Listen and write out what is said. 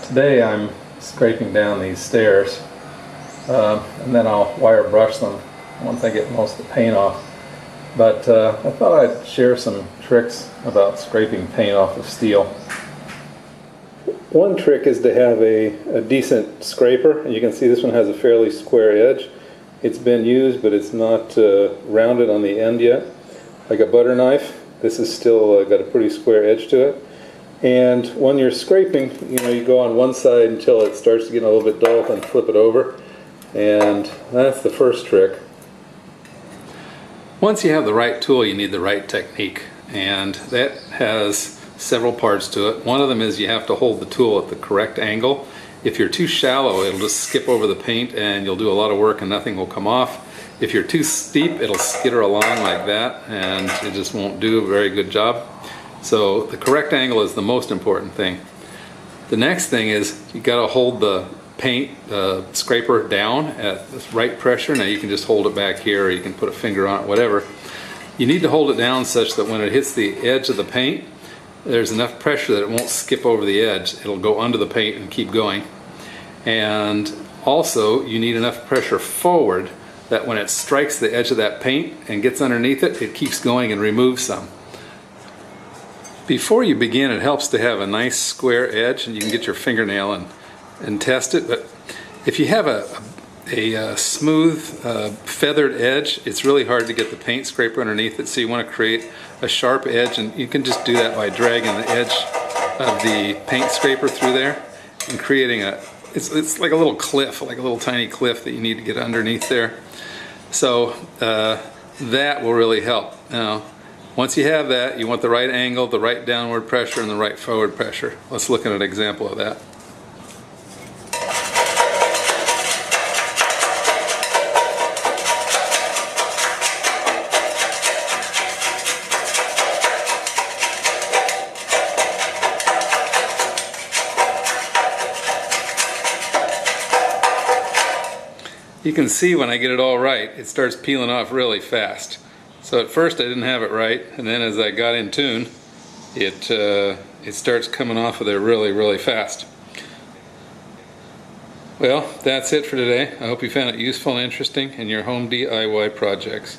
Today I'm scraping down these stairs and then I'll wire brush them once I get most of the paint off. But I thought I'd share some tricks about scraping paint off of steel. One trick is to have a decent scraper, and you can see this one has a fairly square edge. It's been used, but it's not rounded on the end yet, like a butter knife. This is still got a pretty square edge to it. And when you're scraping, you go on one side until it starts to get a little bit dull, then flip it over. And that's the first trick. Once you have the right tool, you need the right technique, and that has several parts to it. One of them is you have to hold the tool at the correct angle. If you're too shallow, it'll just skip over the paint and you'll do a lot of work and nothing will come off. If you're too steep, it'll skitter along like that and it just won't do a very good job. So the correct angle is the most important thing. The next thing is you got to hold the paint scraper down at the right pressure. Now you can just hold it back here, or you can put a finger on it, whatever. You need to hold it down such that when it hits the edge of the paint, there's enough pressure that it won't skip over the edge. It'll go under the paint and keep going. And also you need enough pressure forward that when it strikes the edge of that paint and gets underneath it, it keeps going and removes some. Before you begin, it helps to have a nice square edge, and you can get your fingernail and test it. But if you have a smooth feathered edge, it's really hard to get the paint scraper underneath it, so you want to create a sharp edge, and you can just do that by dragging the edge of the paint scraper through there and creating it's like a little cliff, like a little tiny cliff that you need to get underneath there. So that will really help. Now once you have that, you want the right angle, the right downward pressure, and the right forward pressure. Let's look at an example of that. You can see when I get it all right, it starts peeling off really fast. So at first I didn't have it right, and then as I got in tune, it starts coming off of there really, really fast. Well, that's it for today. I hope you found it useful and interesting in your home DIY projects.